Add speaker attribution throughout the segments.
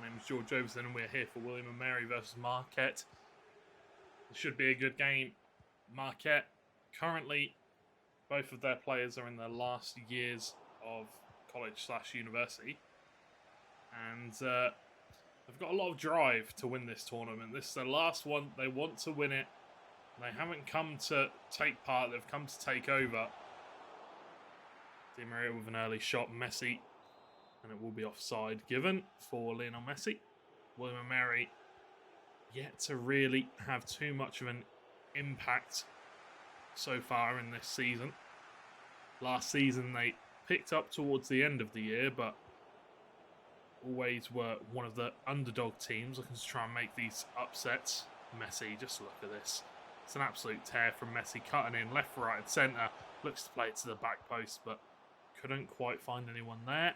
Speaker 1: My name is George Overton and we're here for William & Mary versus Marquette. It should be a good game. Marquette, currently, both of their players are in their last years of college/university. And they've got a lot of drive to win this tournament. This is the last one. They want to win it. They haven't come to take part. They've come to take over. Di Maria with an early shot. Messi. And it will be offside given for Lionel Messi. William & Mary yet to really have too much of an impact so far in this season. Last season they picked up towards the end of the year, but always were one of the underdog teams looking to try and make these upsets. Messi, just look at this. It's an absolute tear from Messi, cutting in left, right and centre. Looks to play it to the back post, but couldn't quite find anyone there.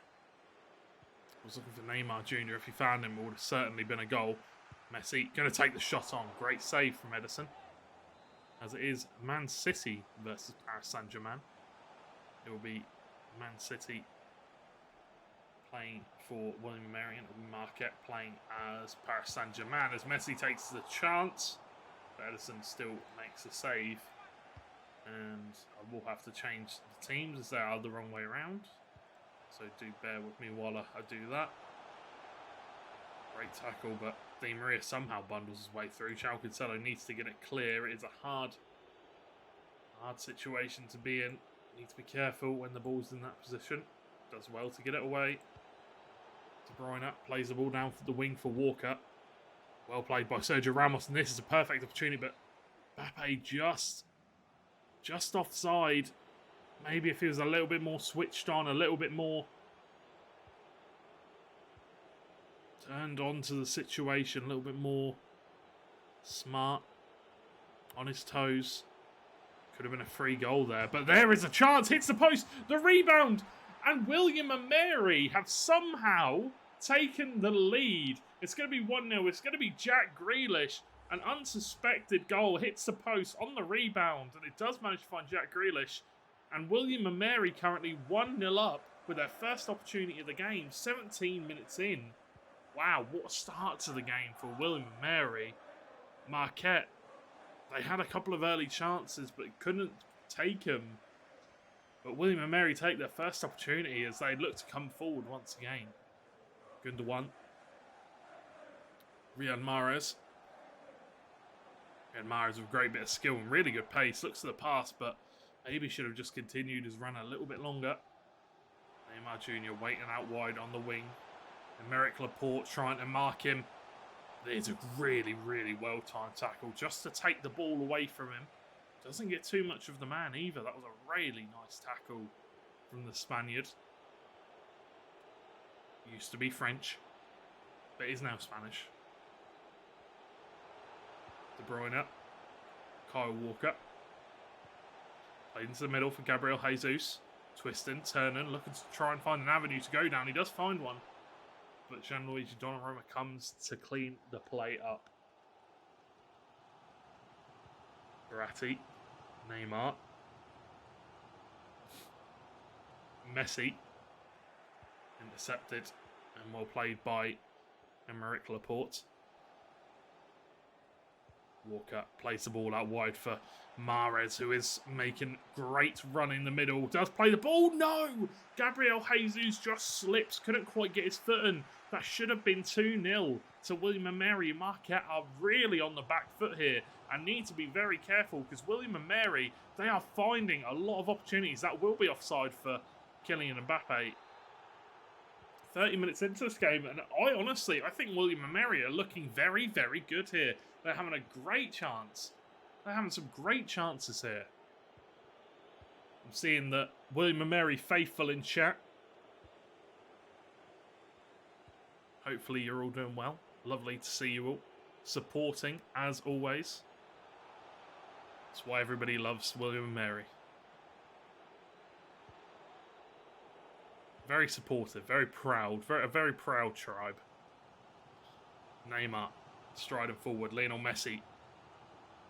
Speaker 1: Was looking for Neymar Jr. If he found him, it would have certainly been a goal. Messi going to take the shot on. Great save from Edison. As it is Man City versus Paris Saint-Germain. It will be Man City playing for William & Mary, and it will be Marquette playing as Paris Saint-Germain. As Messi takes the chance, but Edison still makes a save. And I will have to change the teams as they are the wrong way around. So do bear with me while I do that. Great tackle, but Di Maria somehow bundles his way through. João Cancelo needs to get it clear. It is a hard situation to be in. Need to be careful when the ball's in that position. Does well to get it away. De Bruyne plays the ball down for the wing for Walker. Well played by Sergio Ramos, and this is a perfect opportunity, but Mbappe just offside. Maybe if he was a little bit more switched on, a little bit more turned on to the situation, a little bit more smart, on his toes. Could have been a free goal there, but there is a chance. Hits the post, the rebound, and William & Mary have somehow taken the lead. It's going to be 1-0. It's going to be Jack Grealish. An unsuspected goal hits the post on the rebound, and it does manage to find Jack Grealish. And William & Mary currently 1-0 up with their first opportunity of the game, 17 minutes in. Wow, what a start to the game for William & Mary. Marquette, they had a couple of early chances but couldn't take them. But William & Mary take their first opportunity as they look to come forward once again. Gundogan. Riyad Mahrez. Riyad Mahrez with a great bit of skill and really good pace. Looks at the pass, but maybe should have just continued his run a little bit longer. Neymar Jr. waiting out wide on the wing. Emerick Laporte trying to mark him. There's a really, really well-timed tackle just to take the ball away from him. Doesn't get too much of the man either. That was a really nice tackle from the Spaniard. Used to be French, but is now Spanish. De Bruyne. Kyle Walker. Played into the middle for Gabriel Jesus. Twisting, turning, looking to try and find an avenue to go down. He does find one. But Gianluigi Donnarumma comes to clean the play up. Verratti. Neymar. Messi. Intercepted and well played by Emerick Laporte. Walker plays the ball out wide for Mahrez, who is making great run in the middle. Does play the ball? No! Gabriel Jesus just slips. Couldn't quite get his foot in. That should have been 2-0 to William & Mary. Marquette are really on the back foot here and need to be very careful because William & Mary, they are finding a lot of opportunities. That will be offside for Kylian Mbappe. 30 minutes into this game, and I think William & Mary are looking very, very good here. They're having a great chance. They're having some great chances here. I'm seeing that William & Mary faithful in chat. Hopefully you're all doing well. Lovely to see you all supporting, as always. That's why everybody loves William & Mary. Very supportive, very proud, a very proud tribe. Neymar striding forward. Lionel Messi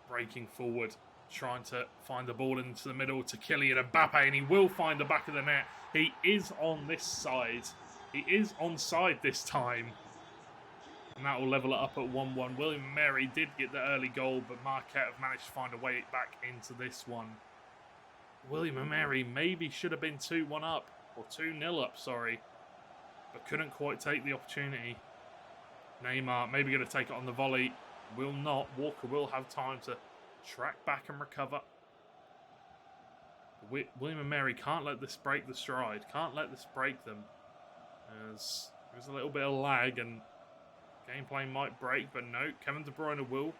Speaker 1: breaking forward, trying to find the ball into the middle to Kylian Mbappe, and he will find the back of the net. He is on this side. He is onside this time. And that will level it up at 1-1. William & Mary did get the early goal, but Marquette have managed to find a way back into this one. William & Mary maybe should have been 2-1 up, or 2-0 up, sorry, but couldn't quite take the opportunity. Neymar maybe going to take it on the volley. Will not. Walker will have time to track back and recover. William & Mary can't let this break the stride. Can't let this break them. As there's a little bit of lag and gameplay might break, but no. Kevin De Bruyne will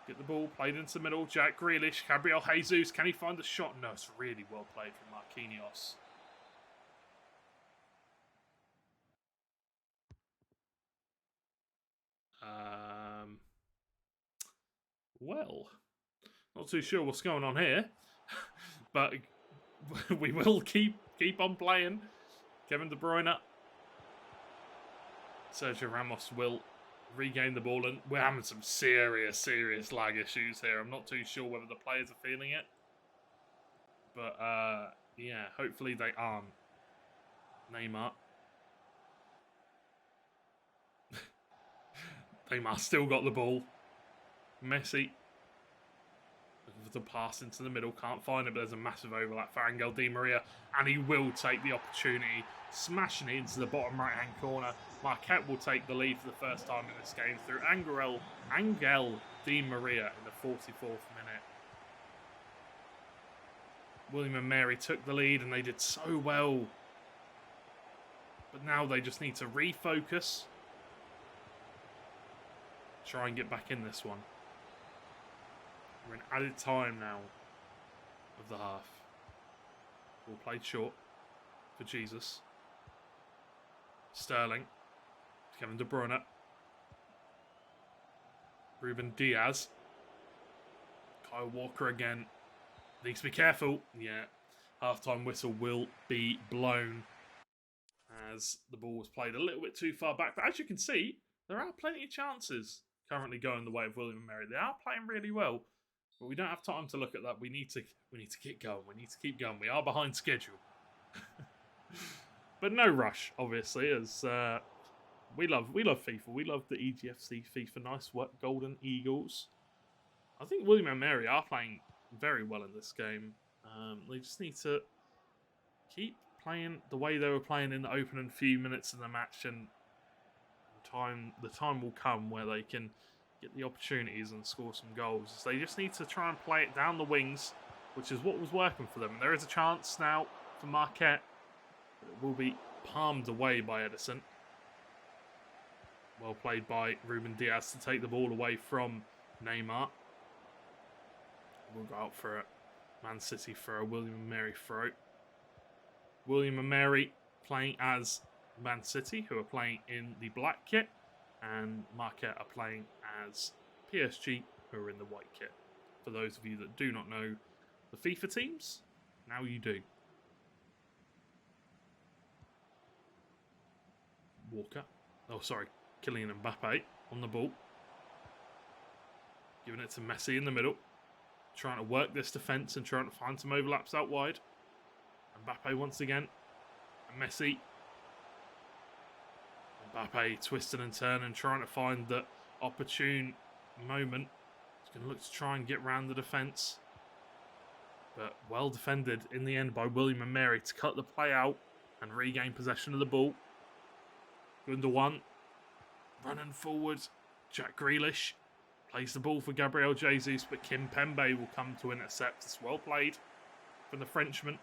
Speaker 1: get the ball played into the middle. Jack Grealish, Gabriel Jesus. Can he find the shot? No, it's really well played from Marquinhos. Well, not too sure what's going on here, but we will keep on playing. Kevin De Bruyne. Sergio Ramos will regain the ball, and we're having some serious lag issues here. I'm not too sure whether the players are feeling it, but yeah, hopefully they aren't. Neymar. Neymar still got the ball. Messi. Looking for the pass into the middle. Can't find it, but there's a massive overlap for Angel Di Maria. And he will take the opportunity. Smashing it into the bottom right-hand corner. Marquette will take the lead for the first time in this game through Angel Di Maria in the 44th minute. William & Mary took the lead and they did so well. But now they just need to refocus. Try and get back in this one. We're in added time now of the half. Ball played short for Jesus. Sterling. Kevin De Bruyne. Ruben Diaz. Kyle Walker again. Needs to be careful. Yeah. Half-time whistle will be blown as the ball was played a little bit too far back. But as you can see, there are plenty of chances currently going the way of William & Mary. They are playing really well. But we don't have time to look at that. We need to keep going. We need to keep going. We are behind schedule. But no rush, obviously, as we love FIFA. We love the EGFC FIFA. Nice work, Golden Eagles. I think William & Mary are playing very well in this game. They just need to keep playing the way they were playing in the opening few minutes of the match, and the time will come where they can get the opportunities and score some goals. They just need to try and play it down the wings, which is what was working for them. And there is a chance now for Marquette, but it will be palmed away by Edison. Well played by Ruben Diaz to take the ball away from Neymar. We'll go out for a Man City throw, William & Mary throw. William & Mary playing as Man City, who are playing in the black kit, and Marquette are playing as PSG, who are in the white kit. For those of you that do not know the FIFA teams, now you do. Walker. Oh, sorry. Kylian Mbappe on the ball. Giving it to Messi in the middle. Trying to work this defence and trying to find some overlaps out wide. Mbappe once again. And Messi. Mbappe twisting and turning, trying to find the opportune moment. He's going to look to try and get round the defence. But well defended in the end by William & Mary to cut the play out and regain possession of the ball. Gundogan running forward. Jack Grealish plays the ball for Gabriel Jesus, but Kim Pembe will come to intercept. It's well played from the Frenchman.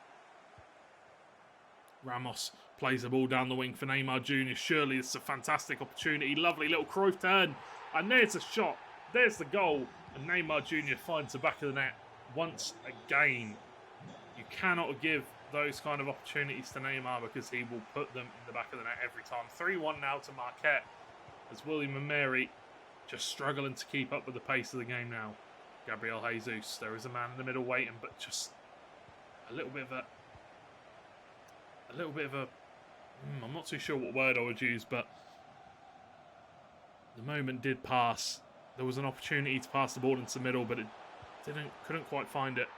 Speaker 1: Ramos plays the ball down the wing for Neymar Jr. Surely this is a fantastic opportunity. Lovely little Cruyff turn. And there's a shot. There's the goal. And Neymar Jr. finds the back of the net once again. You cannot give those kind of opportunities to Neymar because he will put them in the back of the net every time. 3-1 now to Marquette as William & Mary just struggling to keep up with the pace of the game now. Gabriel Jesus. There is a man in the middle waiting, but just a little bit of a... I'm not too sure what word I would use, but the moment did pass. There was an opportunity to pass the ball into the middle, but it couldn't quite find it.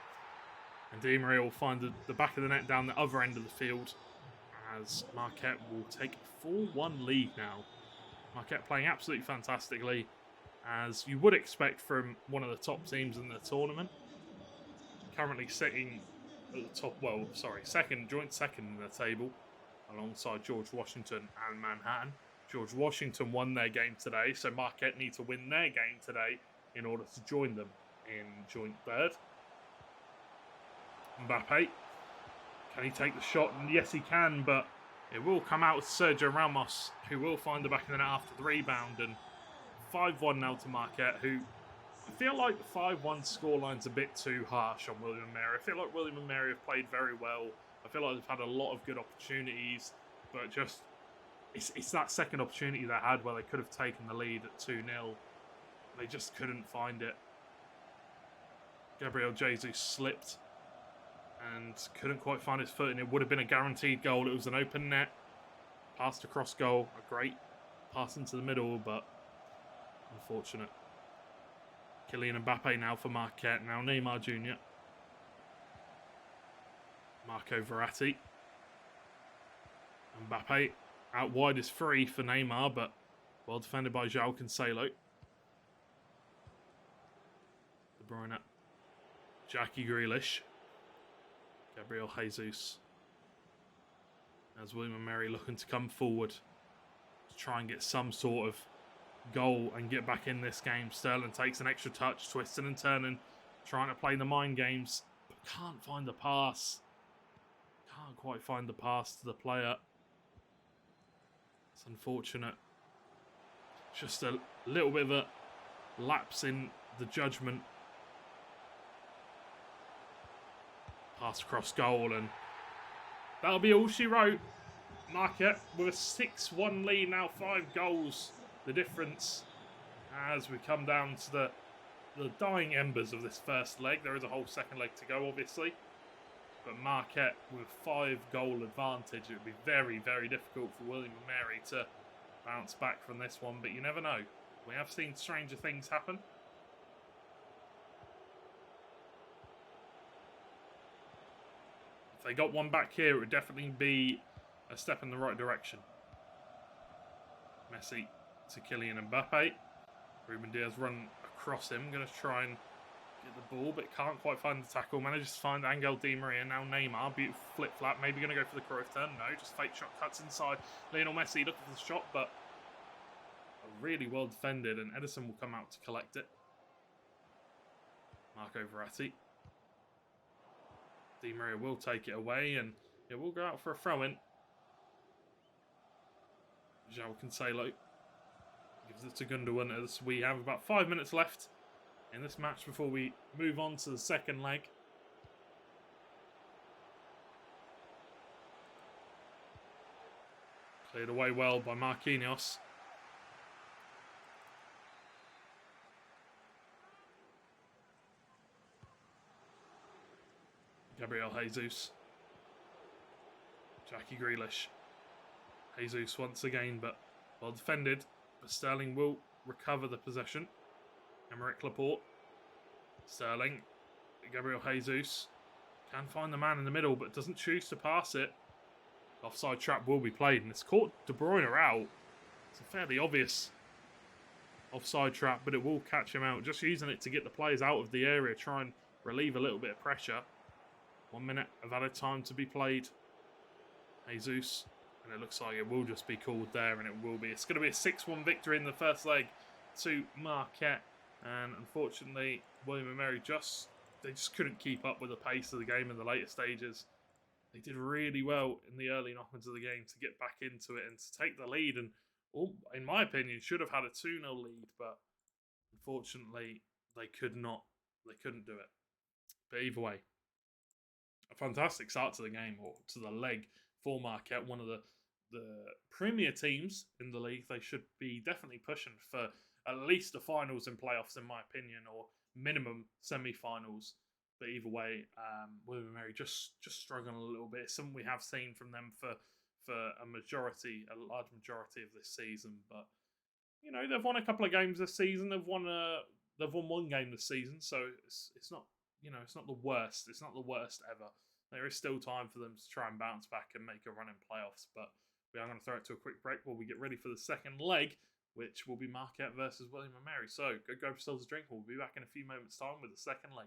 Speaker 1: And Di Maria will find the back of the net down the other end of the field as Marquette will take a 4-1 lead now Marquette playing absolutely fantastically, as you would expect from one of the top teams in the tournament. Currently sitting at the top, joint second in the table, alongside George Washington and Manhattan. George Washington won their game today, so Marquette need to win their game today in order to join them in joint third. Mbappe, can he take the shot? And yes, he can, but it will come out with Sergio Ramos, who will find the back of the net after the rebound. And 5-1 now to Marquette, who I feel like the 5-1 scoreline's a bit too harsh on William & Mary. I feel like William & Mary have played very well. I feel like they've had a lot of good opportunities, but just it's that second opportunity they had where they could have taken the lead at 2-0. They just couldn't find it. Gabriel Jesus slipped and couldn't quite find his foot, and it would have been a guaranteed goal. It was an open net, passed across goal, a great pass into the middle, but unfortunate. Kylian Mbappe now for Marquette, now Neymar Jr. Marco Verratti. Mbappe out wide is free for Neymar, but well defended by João Cancelo. De Bruyne. Jackie Grealish. Gabriel Jesus. As William & Mary looking to come forward to try and get some sort of goal and get back in this game. Sterling takes an extra touch, twisting and turning, trying to play the mind games, but can't find the pass. Can't quite find the pass to the player. It's unfortunate. Just a little bit of a lapse in the judgment. Pass across goal, and that'll be all she wrote. Marquette with a 6-1 lead now, 5 goals. The difference as we come down to the dying embers of this first leg. There is a whole second leg to go, obviously. But Marquette with 5-goal advantage. It would be very, very difficult for William & Mary to bounce back from this one. But you never know. We have seen stranger things happen. If they got one back here, it would definitely be a step in the right direction. Messi to Kylian Mbappe. Ruben Diaz run across him. Going to try and get the ball, but can't quite find the tackle. Manages to find Angel Di Maria. Now Neymar. Beautiful flip-flap. Maybe going to go for the Cruyff turn. No, just fake shot. Cuts inside. Lionel Messi looking for the shot, but really well defended, and Edison will come out to collect it. Marco Verratti. Di Maria will take it away, and it will go out for a throw-in. João Cancelo gives it to Gundogan as we have about 5 minutes left in this match before we move on to the second leg. Cleared away well by Marquinhos. Gabriel Jesus. Jackie Grealish. Jesus once again, but well defended. But Sterling will recover the possession. Emerick Laporte. Sterling. Gabriel Jesus. Can find the man in the middle, but doesn't choose to pass it. Offside trap will be played, and it's caught De Bruyne out. It's a fairly obvious offside trap, but it will catch him out. Just using it to get the players out of the area, try and relieve a little bit of pressure. 1 minute of added time to be played. Jesus. And it looks like it will just be called there, and it will be. It's going to be a 6-1 victory in the first leg to Marquette. And unfortunately, William & Mary just couldn't keep up with the pace of the game in the later stages. They did really well in the early knock-ins of the game to get back into it and to take the lead. And in my opinion, should have had a 2-0 lead, but unfortunately, they couldn't do it. But either way, a fantastic start to the game, or to the leg, for Marquette, one of the premier teams in the league. They should be definitely pushing for at least the finals and playoffs, in my opinion, or minimum semi-finals. But either way, William & Mary just struggling a little bit. It's something we have seen from them for a large majority of this season. But you know, they've won a couple of games this season. They've won one game this season, so it's not, you know, it's not the worst. It's not the worst ever. There is still time for them to try and bounce back and make a run in playoffs. But we are going to throw it to a quick break while we get ready for the second leg which will be Marquette versus William & Mary. So, go grab yourselves a drink. We'll be back in a few moments' time with the second leg.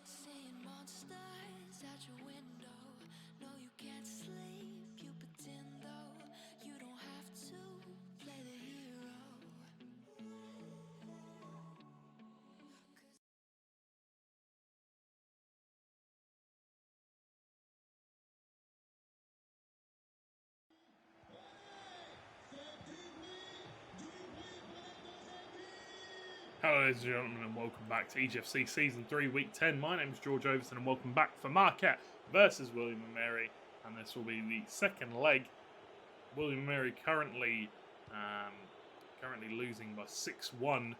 Speaker 2: Seeing monsters out your window. No, you can't sleep. You pretend though you don't have to play the hero.
Speaker 1: Hello ladies and gentlemen, and welcome back to EGFC Season 3 Week 10. My name is George Overton and welcome back for Marquette versus William & Mary, and this will be the second leg. William & Mary currently losing by 6-1.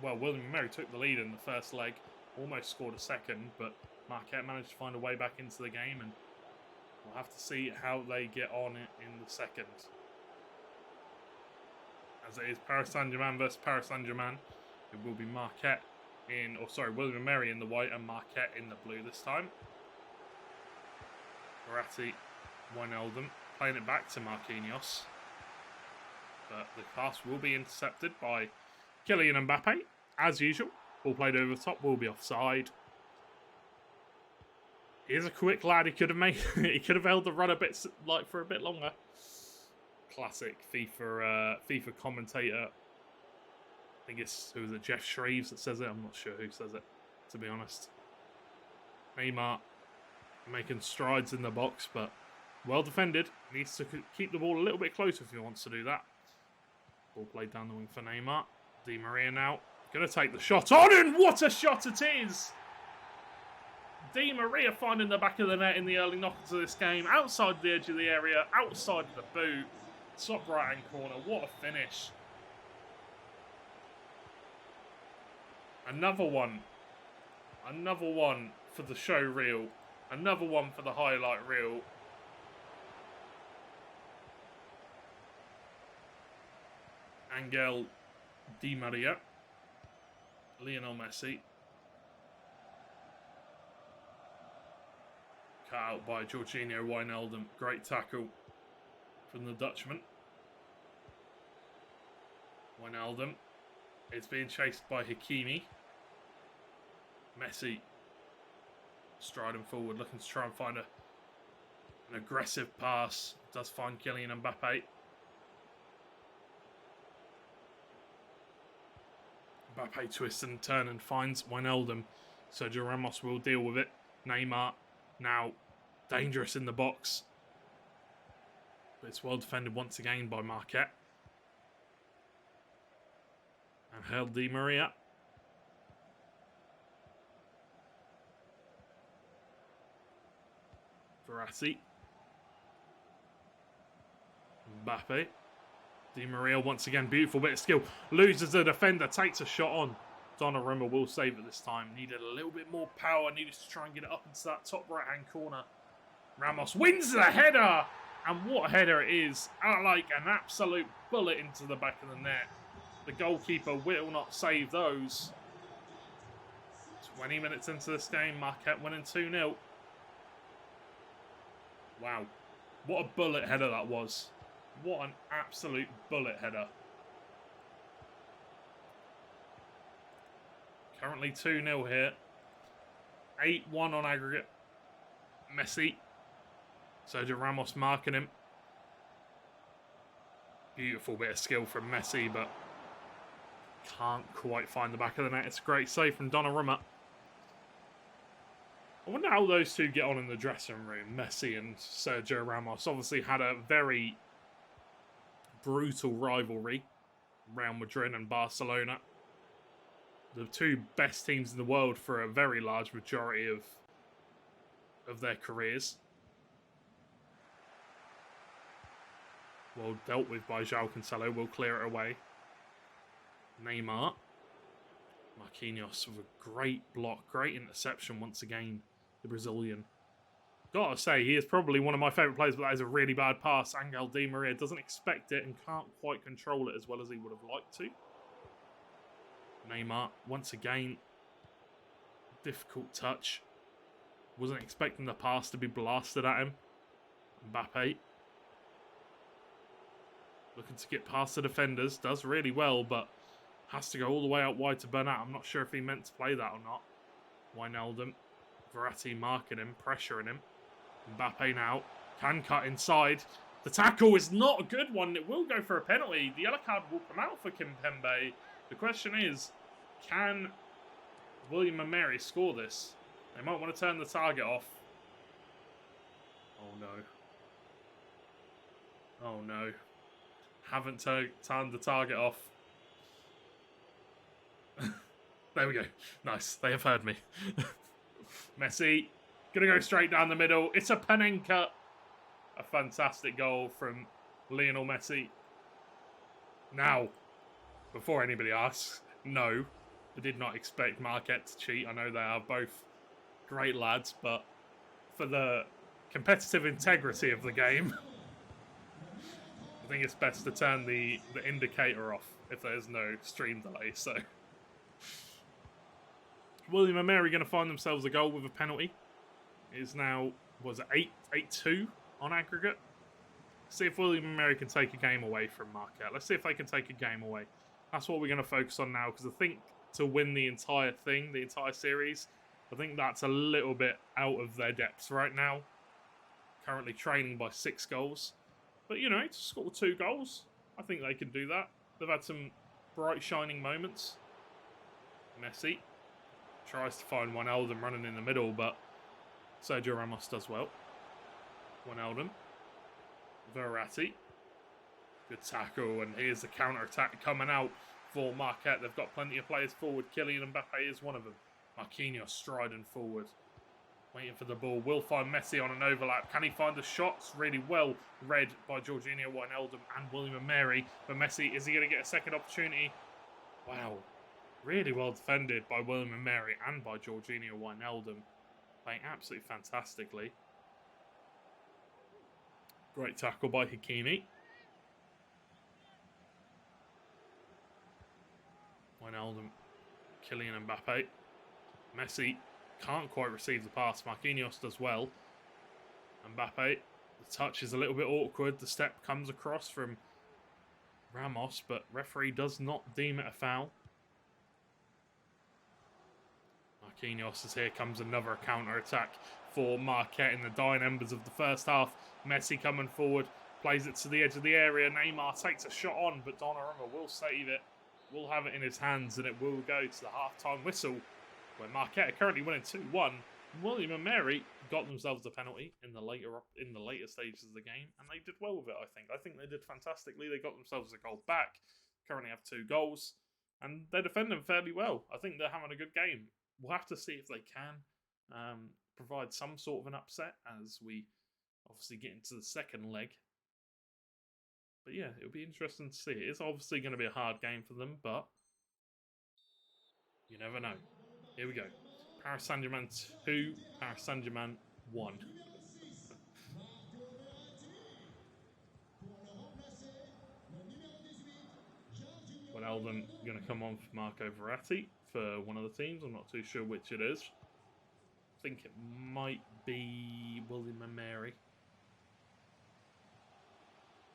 Speaker 1: William & Mary took the lead in the first leg, almost scored a second, but Marquette managed to find a way back into the game, and we'll have to see how they get on in the second. As it is Paris Saint-Germain versus Paris Saint-Germain. It will be William & Mary in the white and Marquette in the blue this time. Verratti, Wijnaldum, playing it back to Marquinhos. But the pass will be intercepted by Kylian Mbappe, as usual. Ball played over the top, will be offside. He's a quick lad. He could have held the run for a bit longer. Classic FIFA commentator. I think it's Jeff Shreves that says it. I'm not sure who says it, to be honest. Neymar making strides in the box, but well defended. Needs to keep the ball a little bit closer if he wants to do that. Ball played down the wing for Neymar. Di Maria now going to take the shot on, and what a shot it is! Di Maria finding the back of the net in the early knockers of this game, outside the edge of the area, outside of the boot. Top right hand corner, what a finish. Another one for the show reel, another one for the highlight reel. Angel Di Maria, Lionel Messi, cut out by Jorginho Wijnaldum, great tackle from the Dutchman. Wijnaldum is being chased by Hakimi. Messi striding forward, looking to try and find an aggressive pass. Does find Kylian Mbappe. Mbappe twists and turns and finds Wijnaldum. Sergio Ramos will deal with it. Neymar now dangerous in the box. But it's well defended once again by Marquette. Angel Di Maria. Verratti. Mbappe. Di Maria once again, beautiful bit of skill. Loses the defender, takes a shot on. Donnarumma will save it this time. Needed a little bit more power. Needed to try and get it up into that top right-hand corner. Ramos wins the header. And what a header it is. Like an absolute bullet into the back of the net. The goalkeeper will not save those. 20 minutes into this game, Marquette winning 2-0. Wow. What a bullet header that was. What an absolute bullet header. Currently 2-0 here. 8-1 on aggregate. Messi. Sergio Ramos marking him. Beautiful bit of skill from Messi, but can't quite find the back of the net. It's a great save from Donnarumma. I wonder how those two get on in the dressing room, Messi and Sergio Ramos. Obviously had a very brutal rivalry, Real Madrid and Barcelona. The two best teams in the world for a very large majority of their careers. Well dealt with by João Cancelo. We'll clear it away. Neymar. Marquinhos with a great block. Great interception once again. The Brazilian. Gotta say, he is probably one of my favourite players, but that is a really bad pass. Angel Di Maria doesn't expect it and can't quite control it as well as he would have liked to. Neymar, once again, difficult touch. Wasn't expecting the pass to be blasted at him. Mbappe. Looking to get past the defenders. Does really well, but has to go all the way out wide to Bernat. I'm not sure if he meant to play that or not. Wijnaldum. Verratti marking him, pressuring him. Mbappe now can cut inside. The tackle is not a good one. It will go for a penalty. The yellow card will come out for Kimpembe. The question is, can William and Mary score this? They might want to turn the target off. Oh no. Oh no. Haven't turned the target off. There we go. Nice. They have heard me. Messi. Going to go straight down the middle. It's a Panenka. A fantastic goal from Lionel Messi. Now, before anybody asks, no, I did not expect Marquette to cheat. I know they are both great lads, but for the competitive integrity of the game, I think it's best to turn the indicator off if there's no stream delay. So, William and Mary going to find themselves a goal with a penalty. It is now, was it 8-2 on aggregate? See if William and Mary can take a game away from Marquette. Let's see if they can take a game away. That's what we're going to focus on now, because I think to win the entire thing, the entire series, I think that's a little bit out of their depths right now. Currently trailing by 6 goals. But, you know, to score 2 goals, I think they can do that. They've had some bright, shining moments. Messi tries to find Wijnaldum running in the middle, but Sergio Ramos does well. Wijnaldum. Verratti. Good tackle, and here's the counter-attack coming out for Marquette. They've got plenty of players forward. Kylian Mbappe is one of them. Marquinhos striding forward. Waiting for the ball. Will find Messi on an overlap. Can he find the shots? Really well read by Jorginho Wijnaldum and William and Mary. But Messi, is he going to get a second opportunity? Wow. Really well defended by William and Mary and by Jorginho Wijnaldum. Playing absolutely fantastically. Great tackle by Hakimi. Wijnaldum, Kylian Mbappe. Messi can't quite receive the pass. Marquinhos does well. Mbappe, the touch is a little bit awkward. The step comes across from Ramos, but referee does not deem it a foul. Marquinhos, as here comes another counter-attack for Marquette in the dying embers of the first half. Messi coming forward, plays it to the edge of the area. Neymar takes a shot on, but Donnarumma will save it. Will have it in his hands, and it will go to the half-time whistle, where Marquette are currently winning 2-1. William and Mary got themselves a penalty in the later stages of the game, and they did well with it, I think. I think they did fantastically. They got themselves a goal back, currently have 2 goals, and they're defending fairly well. I think they're having a good game. We'll have to see if they can provide some sort of an upset as we obviously get into the second leg. But yeah, it'll be interesting to see. It's obviously going to be a hard game for them, but you never know. Here we go. Paris Saint-Germain 2, Paris Saint-Germain 1. Wijnaldum going to come on for Marco Verratti for one of the teams. I'm not too sure which it is. I think it might be William and Mary.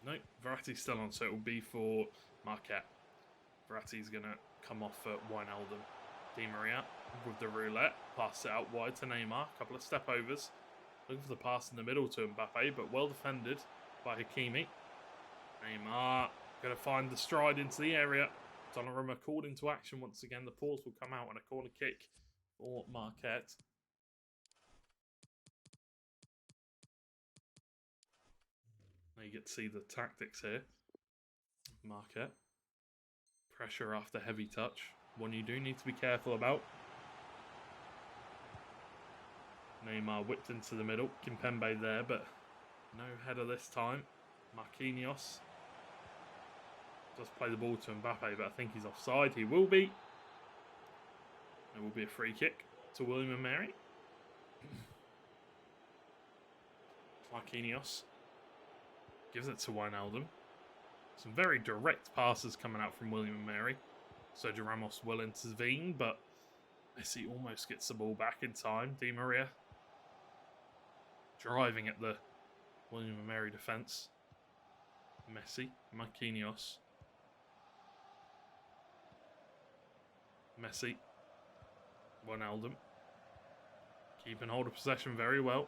Speaker 1: No, Verratti's still on, so it will be for Marquette. Verratti's going to come off for Wijnaldum. Di Maria with the roulette. Pass it out wide to Neymar. A couple of step overs. Looking for the pass in the middle to Mbappe, but well defended by Hakimi. Neymar Going to find the stride into the area. Donnarumma called into action once again. The pause will come out on a corner kick for Marquette. Now you get to see the tactics here. Marquette. Pressure after heavy touch. One you do need to be careful about. Neymar whipped into the middle. Kimpembe there, but no header this time. Marquinhos does play the ball to Mbappe, but I think he's offside. He will be. There will be a free kick to William and Mary. Marquinhos gives it to Wijnaldum. Some very direct passes coming out from William and Mary. Sergio Ramos will intervene, but Messi almost gets the ball back in time. Di Maria driving at the William and Mary defence. Messi, Marquinhos. Messi, Wijnaldum. Keeping hold of possession very well.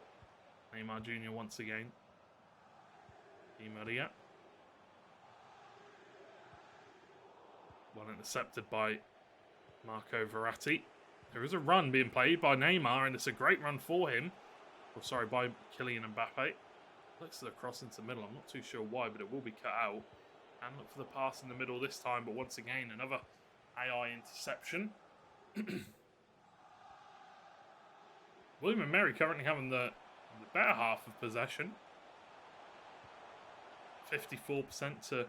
Speaker 1: Neymar Jr. once again. Di Maria. Well intercepted by Marco Verratti. There is a run being played by Neymar, and it's a great run for him. Or sorry, by Kylian Mbappe. Looks to the cross into the middle. I'm not too sure why, but it will be cut out. And look for the pass in the middle this time, but once again, another AI interception. William and Mary currently having the better half of possession. 54% to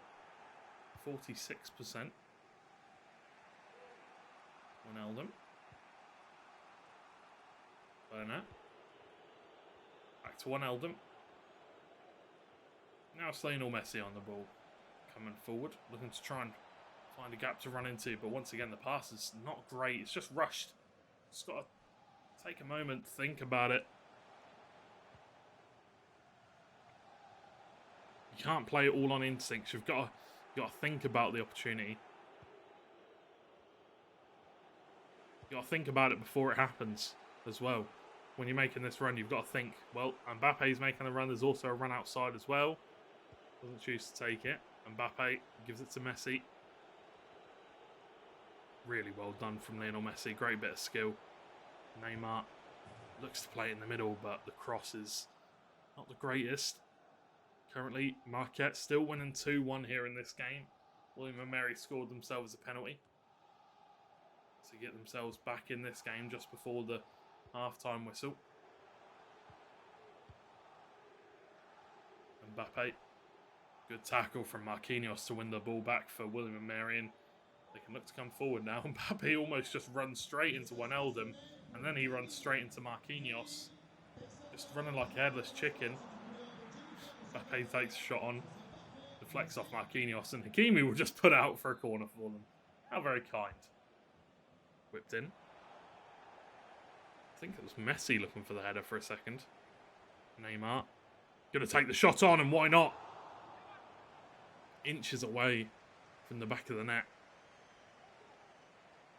Speaker 1: 46%. Wijnaldum. Werner. Back to Wijnaldum. Now it's Lionel Messi on the ball. Coming forward, looking to try and find a gap to run into, but once again the pass is not great. It's just rushed. Just got to take a moment, think about it. You can't play it all on instincts. You've got to think about the opportunity. You've got to think about it before it happens as well. When you're making this run, you've got to think, well, Mbappe's making a run. There's also a run outside as well. Doesn't choose to take it. Mbappe gives it to Messi. Really well done from Lionel Messi. Great bit of skill. Neymar looks to play it in the middle, but the cross is not the greatest. Currently, Marquette still winning 2-1 here in this game. William and Mary scored themselves a penalty to get themselves back in this game just before the half-time whistle. Mbappe. Good tackle from Marquinhos to win the ball back for William and Mary. And they can look to come forward now. Mbappe almost just runs straight into Wijnaldum. And then he runs straight into Marquinhos. Just running like a headless chicken. Mbappe takes a shot on. Deflects off Marquinhos. And Hakimi will just put out for a corner for them. How very kind. Whipped in. I think it was Messi looking for the header for a second. Neymar. Going to take the shot on, and why not? Inches away from the back of the net.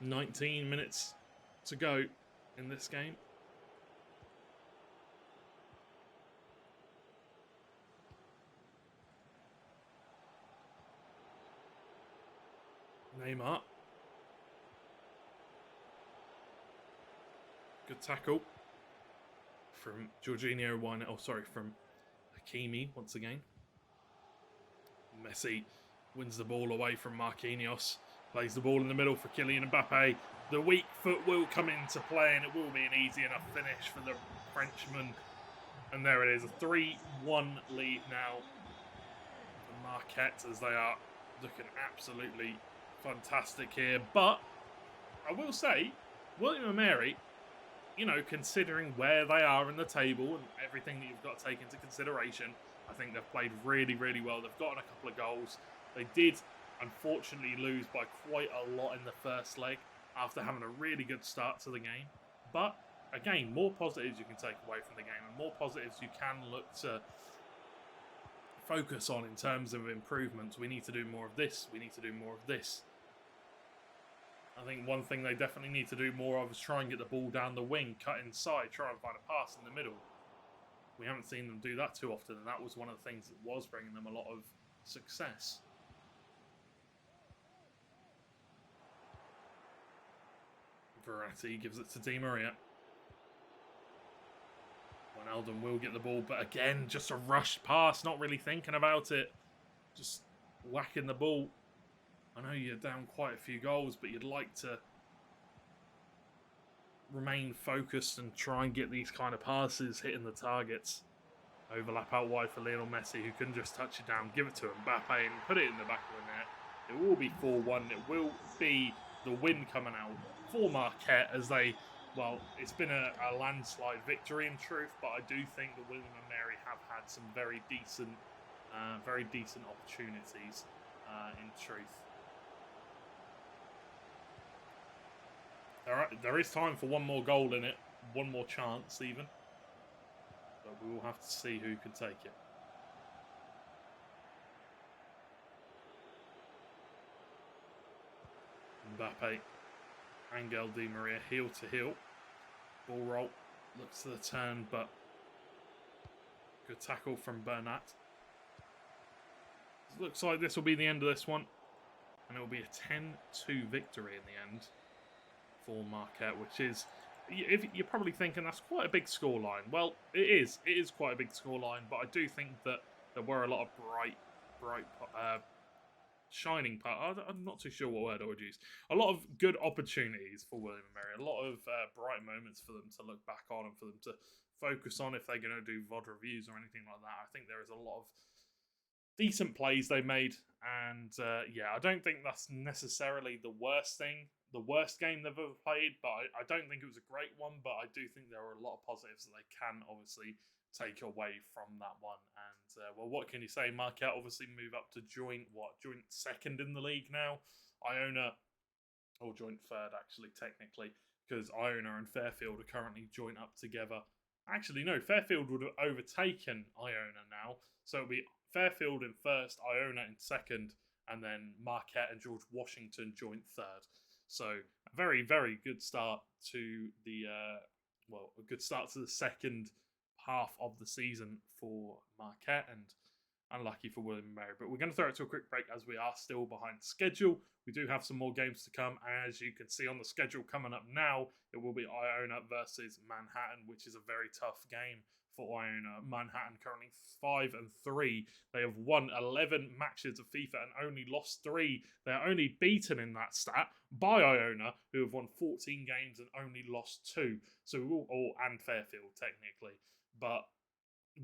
Speaker 1: 19 minutes to go in this game. Neymar. Good tackle from Jorginho. From Hakimi once again. Messi wins the ball away from Marquinhos. Plays the ball in the middle for Kylian Mbappe. The weak foot will come into play, and it will be an easy enough finish for the Frenchman. And there it is, a 3-1 lead now for Marquette, as they are looking absolutely fantastic here. But I will say, William and Mary, you know, considering where they are in the table and everything that you've got to take into consideration, I think they've played really, really well. They've gotten a couple of goals. They did, unfortunately, lose by quite a lot in the first leg after having a really good start to the game. But, again, more positives you can take away from the game, and more positives you can look to focus on in terms of improvements. We need to do more of this. We need to do more of this. I think one thing they definitely need to do more of is try and get the ball down the wing, cut inside, try and find a pass in the middle. We haven't seen them do that too often, and that was one of the things that was bringing them a lot of success. Verratti gives it to Di Maria. Wijnaldum will get the ball, but again, just a rushed pass, not really thinking about it. Just whacking the ball. I know you're down quite a few goals, but you'd like to remain focused and try and get these kind of passes hitting the targets. Overlap out wide for Lionel Messi, who can just touch it down, give it to Mbappe and put it in the back of the net. It will be 4-1. It will be the win coming out for Marquette as they, well, it's been a landslide victory in truth, but I do think that William and Mary have had some very decent opportunities in truth. There is time for one more goal in it, one more chance even. But we will have to see who can take it. Mbappe, Angel Di Maria, heel to heel. Ball roll, looks to the turn, but good tackle from Bernat. Looks like this will be the end of this one. And it will be a 10-2 victory in the end for Marquette, which is, if you're probably thinking that's quite a big scoreline. Well, it is. It is quite a big scoreline, but I do think that there were a lot of bright, shining part. I'm not too sure what word I would use. A lot of good opportunities for William and Mary. A lot of bright moments for them to look back on and for them to focus on if they're going to do VOD reviews or anything like that. I think there is a lot of decent plays they made, and yeah, I don't think that's necessarily the worst game they've ever played, but I don't think it was a great one, but I do think there are a lot of positives that they can obviously take away from that one. And well, what can you say? Marquette obviously move up to joint second in the league now. Iona, or joint third actually technically, because Iona and Fairfield are currently joint up together. Actually, no, Fairfield would have overtaken Iona now, so it'll be Fairfield in first, Iona in second, and then Marquette and George Washington joint third. So a very, very good start to the a good start to the second half of the season for Marquette, and unlucky for William and Mary. But we're going to throw it to a quick break as we are still behind schedule. We do have some more games to come. As you can see on the schedule coming up now, it will be Iona versus Manhattan, which is a very tough game for Iona. Manhattan currently 5-3. They have won 11 matches of FIFA and only lost 3. They're only beaten in that stat by Iona, who have won 14 games and only lost 2. So and Fairfield technically, but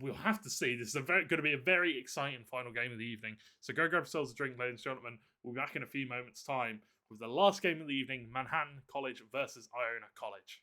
Speaker 1: we'll have to see. This is going to be a very exciting final game of the evening. So go grab yourselves a drink, ladies and gentlemen. We'll be back in a few moments' time with the last game of the evening, Manhattan College versus Iona College.